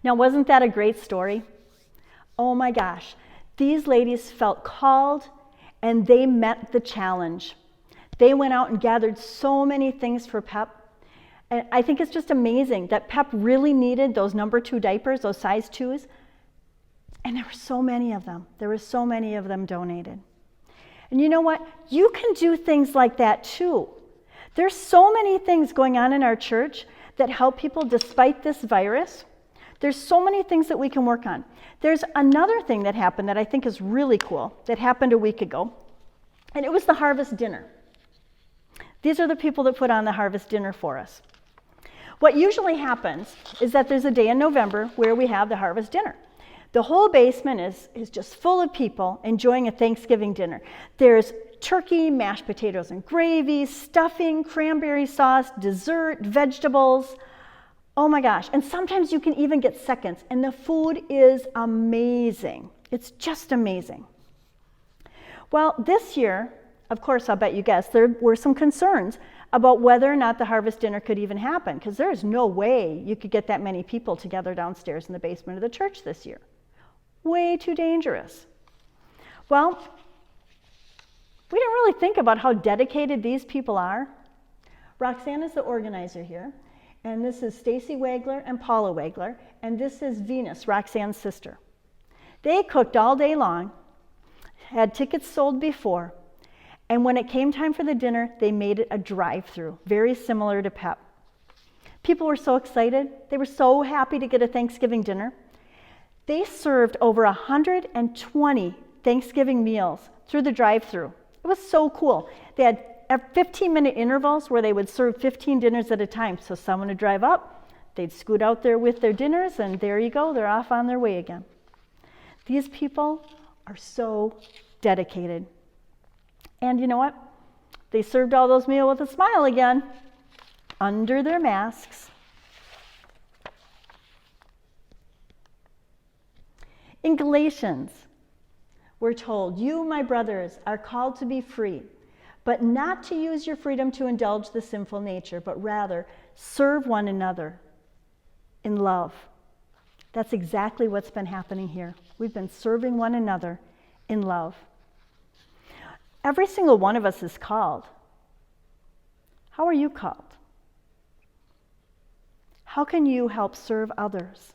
Now, wasn't that a great story? Oh my gosh, these ladies felt called and they met the challenge. They went out and gathered so many things for PEP. And I think it's just amazing that PEP really needed those number 2 diapers, those size 2s. And there were so many of them. There were so many of them donated. And you know what? You can do things like that too. There's so many things going on in our church that help people despite this virus. There's so many things that we can work on. There's another thing that happened that I think is really cool that happened a week ago, and it was the harvest dinner. These are the people that put on the harvest dinner for us. What usually happens is that there's a day in November where we have the harvest dinner. The whole basement is just full of people enjoying a Thanksgiving dinner. There's turkey, mashed potatoes and gravy, stuffing, cranberry sauce, dessert, vegetables. Oh my gosh, and sometimes you can even get seconds, and the food is amazing. It's just amazing. Well, this year, of course, I'll bet you guessed, there were some concerns about whether or not the harvest dinner could even happen, because there's no way you could get that many people together downstairs in the basement of the church this year. Way too dangerous. Well, we didn't really think about how dedicated these people are. Roxanne is the organizer here, and this is Stacy Wagler and Paula Wagler, and this is Venus, Roxanne's sister. They cooked all day long, had tickets sold before, and when it came time for the dinner, they made it a drive-through, very similar to PEP. People were so excited. They were so happy to get a Thanksgiving dinner. They served over 120 Thanksgiving meals through the drive-through. It was so cool. They had 15-minute intervals where they would serve 15 dinners at a time. So someone would drive up, they'd scoot out there with their dinners, and there you go, they're off on their way again. These people are so dedicated. And you know what? They served all those meals with a smile again, under their masks. In Galatians, we're told, "You, my brothers, are called to be free, but not to use your freedom to indulge the sinful nature, but rather serve one another in love." That's exactly what's been happening here. We've been serving one another in love. Every single one of us is called. How are you called? How can you help serve others?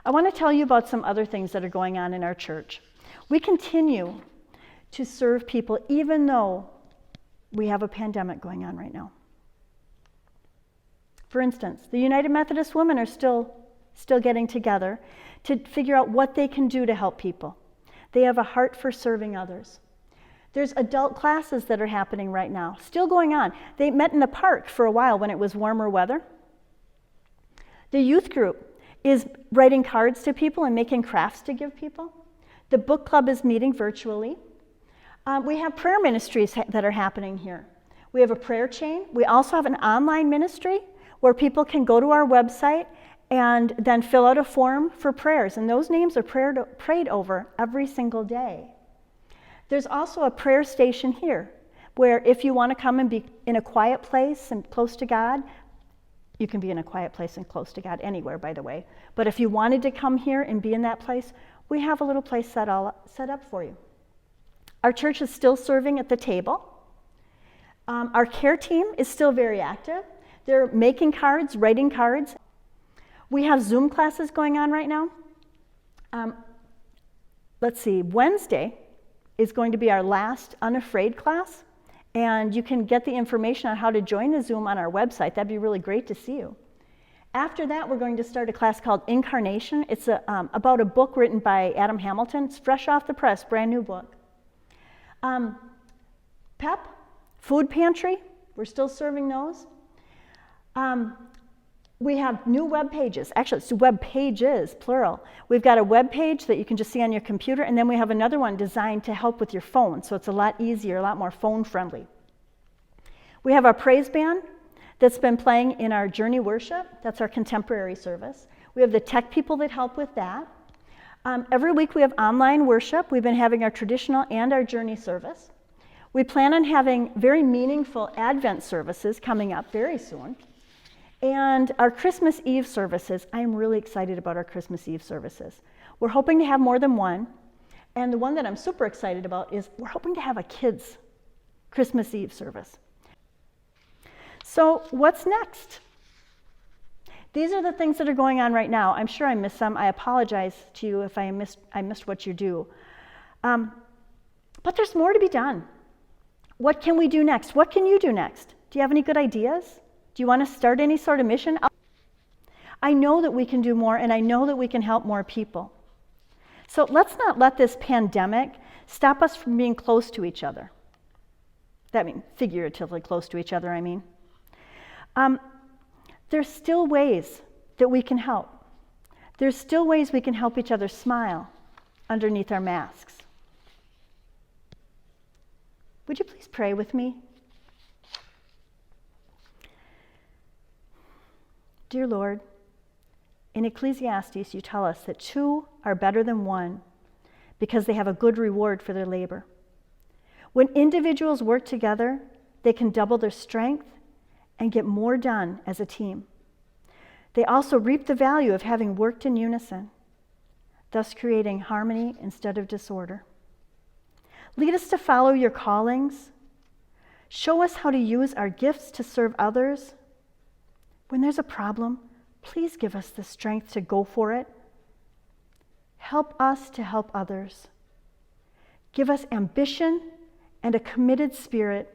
I want to tell you about some other things that are going on in our church. We continue to serve people even though we have a pandemic going on right now. For instance, the United Methodist Women are still getting together to figure out what they can do to help people. They have a heart for serving others. There's adult classes that are happening right now, still going on. They met in a park for a while when it was warmer weather. The youth group is writing cards to people and making crafts to give people. The book club is meeting virtually. We have prayer ministries that are happening here. We have a prayer chain. We also have an online ministry where people can go to our website and then fill out a form for prayers. And those names are prayed over every single day. There's also a prayer station here where if you want to come and be in a quiet place and close to God, you can be in a quiet place and close to God anywhere, by the way. But if you wanted to come here and be in that place, we have a little place set up for you. Our church is still serving at the table. Our care team is still very active. They're making cards, writing cards. We have Zoom classes going on right now. Let's see, Wednesday is going to be our last Unafraid class. And you can get the information on how to join the Zoom on our website. That'd be really great to see you. After that, we're going to start a class called Incarnation. It's about a book written by Adam Hamilton. It's fresh off the press, brand new book. PEP, Food Pantry, we're still serving those. We have new web pages. Actually, it's web pages, plural. We've got a web page that you can just see on your computer, and then we have another one designed to help with your phone, so it's a lot easier, a lot more phone-friendly. We have our praise band that's been playing in our Journey Worship. That's our contemporary service. We have the tech people that help with that. Every week we have online worship. We've been having our traditional and our Journey service. We plan on having very meaningful Advent services coming up very soon. And our Christmas Eve services, I'm really excited about our Christmas Eve services. We're hoping to have more than one. And the one that I'm super excited about is we're hoping to have a kids' Christmas Eve service. So what's next? These are the things that are going on right now. I'm sure I missed some. I apologize to you if I missed what you do. But there's more to be done. What can we do next? What can you do next? Do you have any good ideas? Do you want to start any sort of mission? I know that we can do more, and I know that we can help more people. So let's not let this pandemic stop us from being close to each other. That means figuratively close to each other, I mean. There's still ways that we can help. There's still ways we can help each other smile underneath our masks. Would you please pray with me? Dear Lord, in Ecclesiastes you tell us that two are better than one because they have a good reward for their labor. When individuals work together, they can double their strength and get more done as a team. They also reap the value of having worked in unison, thus creating harmony instead of disorder. Lead us to follow your callings. Show us how to use our gifts to serve others. When there's a problem, please give us the strength to go for it. Help us to help others. Give us ambition and a committed spirit.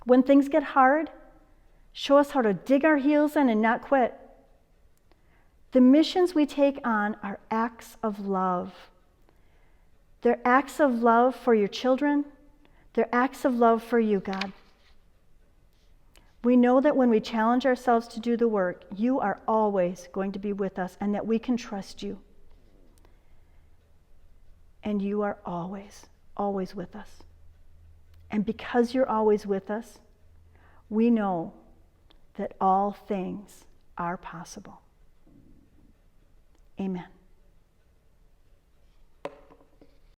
When things get hard, show us how to dig our heels in and not quit. The missions we take on are acts of love. They're acts of love for your children. They're acts of love for you, God. We know that when we challenge ourselves to do the work, you are always going to be with us and that we can trust you. And you are always, always with us. And because you're always with us, we know that all things are possible. Amen.